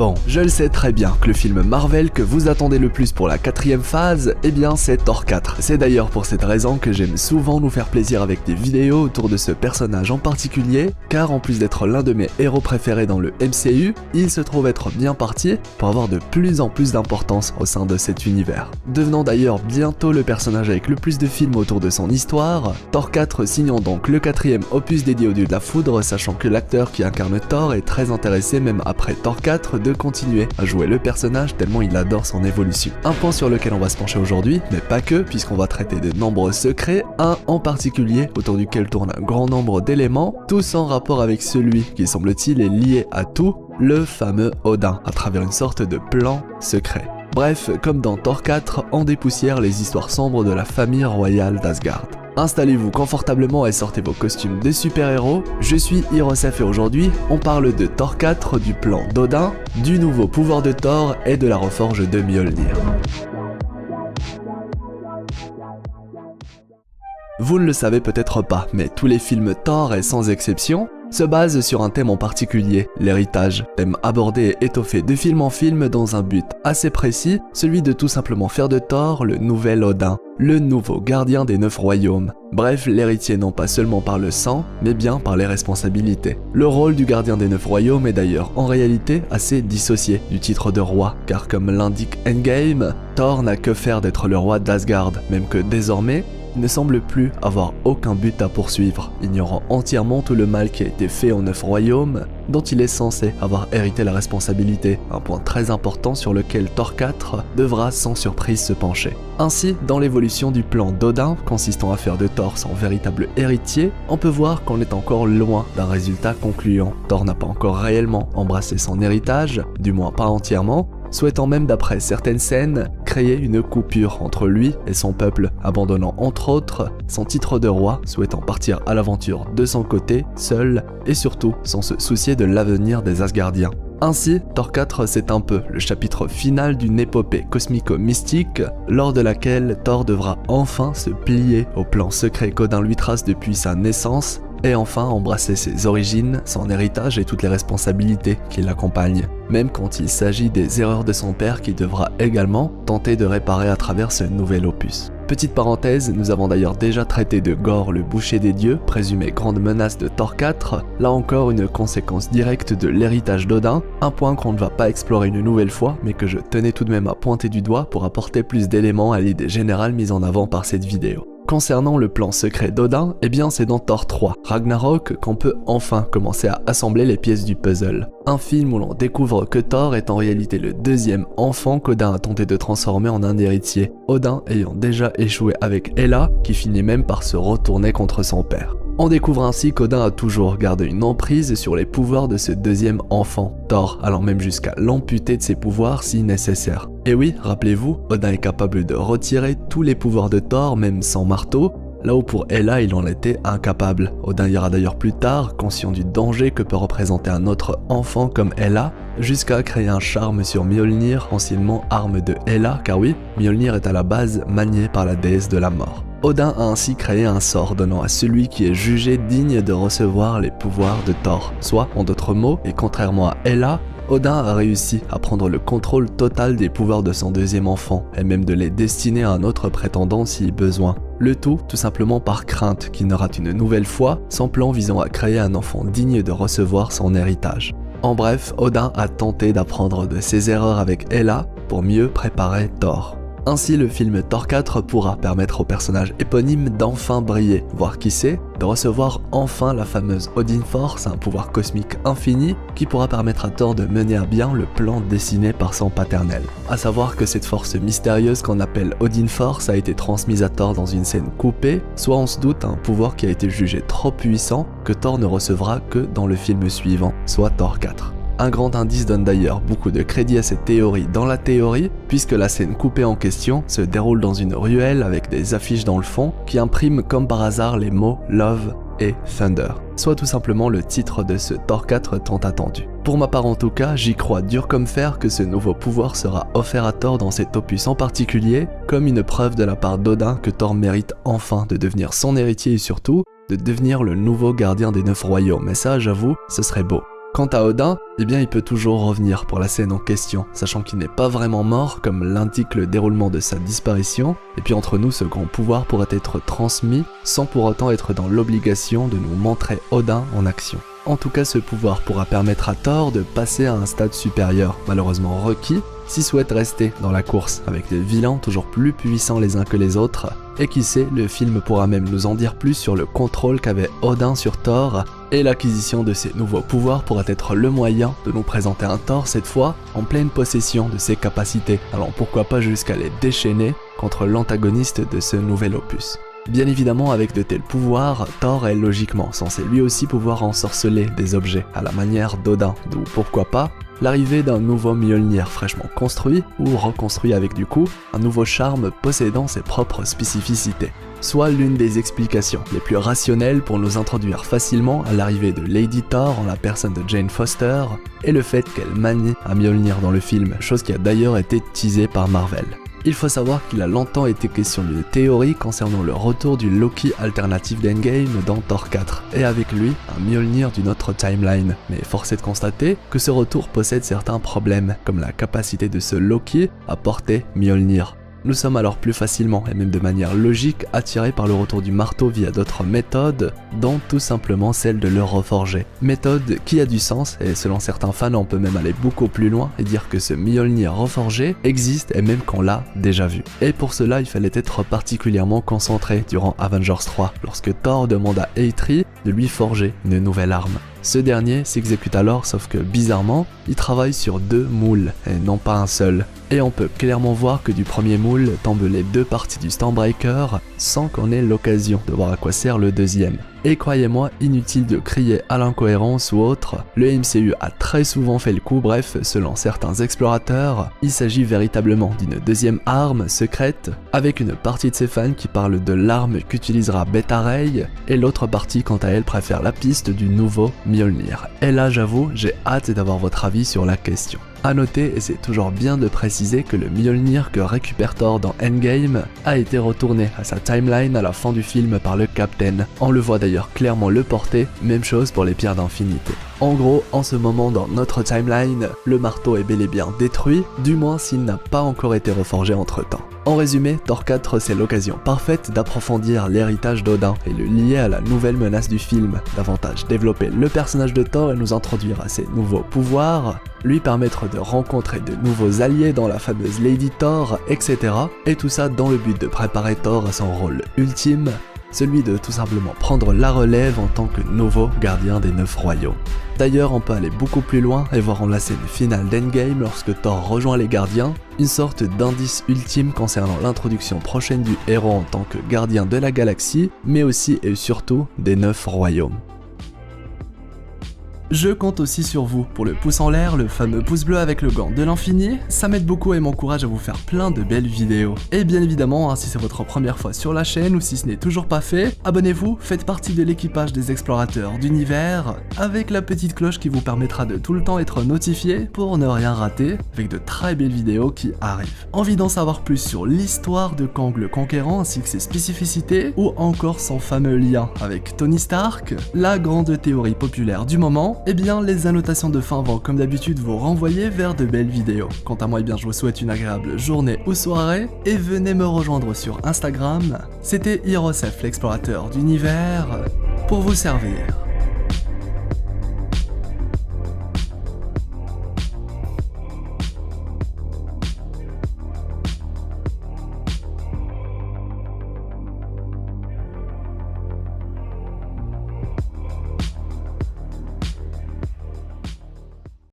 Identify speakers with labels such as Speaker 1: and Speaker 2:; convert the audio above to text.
Speaker 1: Bon, je le sais très bien que le film Marvel que vous attendez le plus pour la 4ème phase, eh bien c'est Thor 4. C'est d'ailleurs pour cette raison que j'aime souvent nous faire plaisir avec des vidéos autour de ce personnage en particulier, car en plus d'être l'un de mes héros préférés dans le MCU, il se trouve être bien parti pour avoir de plus en plus d'importance au sein de cet univers. Devenant d'ailleurs bientôt le personnage avec le plus de films autour de son histoire, Thor 4 signant donc le 4ème opus dédié au dieu de la foudre, sachant que l'acteur qui incarne Thor est très intéressé même après Thor 4 de continuer à jouer le personnage tellement il adore son évolution. Un point sur lequel on va se pencher aujourd'hui, mais pas que, puisqu'on va traiter de nombreux secrets, un en particulier autour duquel tourne un grand nombre d'éléments, tous en rapport avec celui qui semble-t-il est lié à tout, le fameux Odin, à travers une sorte de plan secret. Bref, comme dans Thor 4, on dépoussière les histoires sombres de la famille royale d'Asgard. Installez-vous confortablement et sortez vos costumes de super-héros, je suis Hirosef et aujourd'hui, on parle de Thor 4, du plan d'Odin, du nouveau pouvoir de Thor et de la reforge de Mjolnir. Vous ne le savez peut-être pas, mais tous les films Thor, et sans exception, se basent sur un thème en particulier, l'héritage, thème abordé et étoffé de film en film dans un but assez précis, celui de tout simplement faire de Thor le nouvel Odin, le nouveau gardien des 9 royaumes. Bref, l'héritier non pas seulement par le sang, mais bien par les responsabilités. Le rôle du gardien des 9 royaumes est d'ailleurs en réalité assez dissocié du titre de roi, car comme l'indique Endgame, Thor n'a que faire d'être le roi d'Asgard, même que désormais, il ne semble plus avoir aucun but à poursuivre, ignorant entièrement tout le mal qui a été fait aux 9 royaumes, dont il est censé avoir hérité la responsabilité, un point très important sur lequel Thor 4 devra sans surprise se pencher. Ainsi, dans l'évolution du plan d'Odin, consistant à faire de Thor son véritable héritier, on peut voir qu'on est encore loin d'un résultat concluant. Thor n'a pas encore réellement embrassé son héritage, du moins pas entièrement, souhaitant même d'après certaines scènes, créer une coupure entre lui et son peuple, abandonnant entre autres son titre de roi, souhaitant partir à l'aventure de son côté, seul, et surtout sans se soucier de l'avenir des Asgardiens. Ainsi, Thor 4 c'est un peu le chapitre final d'une épopée cosmico-mystique, lors de laquelle Thor devra enfin se plier au plan secret qu'Odin lui trace depuis sa naissance, et enfin embrasser ses origines, son héritage et toutes les responsabilités qui l'accompagnent, même quand il s'agit des erreurs de son père qu'il devra également tenter de réparer à travers ce nouvel opus. Petite parenthèse, nous avons d'ailleurs déjà traité de Gorr le boucher des dieux, présumé grande menace de Thor 4, là encore une conséquence directe de l'héritage d'Odin, un point qu'on ne va pas explorer une nouvelle fois, mais que je tenais tout de même à pointer du doigt pour apporter plus d'éléments à l'idée générale mise en avant par cette vidéo. Concernant le plan secret d'Odin, eh bien c'est dans Thor 3, Ragnarok, qu'on peut enfin commencer à assembler les pièces du puzzle. Un film où l'on découvre que Thor est en réalité le deuxième enfant qu'Odin a tenté de transformer en un héritier, Odin ayant déjà échoué avec Hela, qui finit même par se retourner contre son père. On découvre ainsi qu'Odin a toujours gardé une emprise sur les pouvoirs de ce deuxième enfant, Thor allant même jusqu'à l'amputer de ses pouvoirs si nécessaire. Et oui, rappelez-vous, Odin est capable de retirer tous les pouvoirs de Thor, même sans marteau, là où pour Hela il en était incapable. Odin ira d'ailleurs plus tard, conscient du danger que peut représenter un autre enfant comme Hela, jusqu'à créer un charme sur Mjolnir, anciennement arme de Hela, car oui, Mjolnir est à la base manié par la déesse de la mort. Odin a ainsi créé un sort donnant à celui qui est jugé digne de recevoir les pouvoirs de Thor. Soit, en d'autres mots, et contrairement à Hela, Odin a réussi à prendre le contrôle total des pouvoirs de son deuxième enfant, et même de les destiner à un autre prétendant si besoin. Le tout simplement par crainte qu'il ne rate une nouvelle fois son plan visant à créer un enfant digne de recevoir son héritage. En bref, Odin a tenté d'apprendre de ses erreurs avec Hela pour mieux préparer Thor. Ainsi, le film Thor 4 pourra permettre au personnage éponyme d'enfin briller, voire qui sait, de recevoir enfin la fameuse Odin Force, un pouvoir cosmique infini qui pourra permettre à Thor de mener à bien le plan dessiné par son paternel. A savoir que cette force mystérieuse qu'on appelle Odin Force a été transmise à Thor dans une scène coupée, soit on se doute un pouvoir qui a été jugé trop puissant que Thor ne recevra que dans le film suivant, soit Thor 4. Un grand indice donne d'ailleurs beaucoup de crédit à cette théorie dans la théorie, puisque la scène coupée en question se déroule dans une ruelle avec des affiches dans le fond qui impriment comme par hasard les mots Love et Thunder, soit tout simplement le titre de ce Thor 4 tant attendu. Pour ma part en tout cas, j'y crois dur comme fer que ce nouveau pouvoir sera offert à Thor dans cet opus en particulier, comme une preuve de la part d'Odin que Thor mérite enfin de devenir son héritier et surtout, de devenir le nouveau gardien des 9 royaumes, mais ça j'avoue, ce serait beau. Quant à Odin, eh bien il peut toujours revenir pour la scène en question, sachant qu'il n'est pas vraiment mort comme l'indique le déroulement de sa disparition, et puis entre nous ce grand pouvoir pourrait être transmis sans pour autant être dans l'obligation de nous montrer Odin en action. En tout cas ce pouvoir pourra permettre à Thor de passer à un stade supérieur, malheureusement requis, s'il souhaite rester dans la course, avec des vilains toujours plus puissants les uns que les autres, et qui sait, le film pourra même nous en dire plus sur le contrôle qu'avait Odin sur Thor, et l'acquisition de ces nouveaux pouvoirs pourra être le moyen de nous présenter un Thor cette fois en pleine possession de ses capacités, alors pourquoi pas jusqu'à les déchaîner contre l'antagoniste de ce nouvel opus. Bien évidemment, avec de tels pouvoirs, Thor est logiquement censé lui aussi pouvoir ensorceler des objets à la manière d'Odin, d'où pourquoi pas l'arrivée d'un nouveau Mjolnir fraîchement construit ou reconstruit avec du coup un nouveau charme possédant ses propres spécificités. Soit l'une des explications les plus rationnelles pour nous introduire facilement à l'arrivée de Lady Thor en la personne de Jane Foster et le fait qu'elle manie un Mjolnir dans le film, chose qui a d'ailleurs été teasée par Marvel. Il faut savoir qu'il a longtemps été question d'une théorie concernant le retour du Loki alternatif d'Endgame dans Thor 4, et avec lui, un Mjolnir d'une autre timeline. Mais force est de constater que ce retour possède certains problèmes, comme la capacité de ce Loki à porter Mjolnir. Nous sommes alors plus facilement, et même de manière logique, attirés par le retour du marteau via d'autres méthodes, dont tout simplement celle de le reforger. Méthode qui a du sens, et selon certains fans on peut même aller beaucoup plus loin et dire que ce Mjolnir reforgé existe et même qu'on l'a déjà vu. Et pour cela il fallait être particulièrement concentré durant Avengers 3, lorsque Thor demande à Eitri de lui forger une nouvelle arme. Ce dernier s'exécute alors, sauf que bizarrement, il travaille sur 2 moules et non pas un seul. Et on peut clairement voir que du premier moule tombent les 2 parties du Stormbreaker sans qu'on ait l'occasion de voir à quoi sert le deuxième. Et croyez-moi, inutile de crier à l'incohérence ou autre, le MCU a très souvent fait le coup, bref, selon certains explorateurs, il s'agit véritablement d'une deuxième arme secrète, avec une partie de ses fans qui parle de l'arme qu'utilisera Beta Ray, et l'autre partie quant à elle préfère la piste du nouveau Mjolnir. Et là j'avoue, j'ai hâte d'avoir votre avis sur la question. A noter, et c'est toujours bien de préciser que le Mjolnir que récupère Thor dans Endgame a été retourné à sa timeline à la fin du film par le Captain. On le voit d'ailleurs clairement le porter, même chose pour les pierres d'infinité. En gros, en ce moment dans notre timeline, le marteau est bel et bien détruit, du moins s'il n'a pas encore été reforgé entre temps. En résumé, Thor 4 c'est l'occasion parfaite d'approfondir l'héritage d'Odin et le lier à la nouvelle menace du film, davantage développer le personnage de Thor et nous introduire à ses nouveaux pouvoirs, lui permettre de rencontrer de nouveaux alliés dans la fameuse Lady Thor, etc. Et tout ça dans le but de préparer Thor à son rôle ultime, celui de tout simplement prendre la relève en tant que nouveau gardien des 9 royaumes. D'ailleurs, on peut aller beaucoup plus loin et voir en la scène finale d'Endgame lorsque Thor rejoint les gardiens, une sorte d'indice ultime concernant l'introduction prochaine du héros en tant que gardien de la galaxie, mais aussi et surtout des 9 royaumes. Je compte aussi sur vous pour le pouce en l'air, le fameux pouce bleu avec le gant de l'infini, ça m'aide beaucoup et m'encourage à vous faire plein de belles vidéos. Et bien évidemment, si c'est votre première fois sur la chaîne ou si ce n'est toujours pas fait, abonnez-vous, faites partie de l'équipage des explorateurs d'univers, avec la petite cloche qui vous permettra de tout le temps être notifié pour ne rien rater, avec de très belles vidéos qui arrivent. Envie d'en savoir plus sur l'histoire de Kang le Conquérant ainsi que ses spécificités, ou encore son fameux lien avec Tony Stark, la grande théorie populaire du moment, eh bien les annotations de fin vont comme d'habitude vous renvoyer vers de belles vidéos. Quant à moi, eh bien je vous souhaite une agréable journée ou soirée et venez me rejoindre sur Instagram. C'était Hirosef l'explorateur d'univers pour vous servir.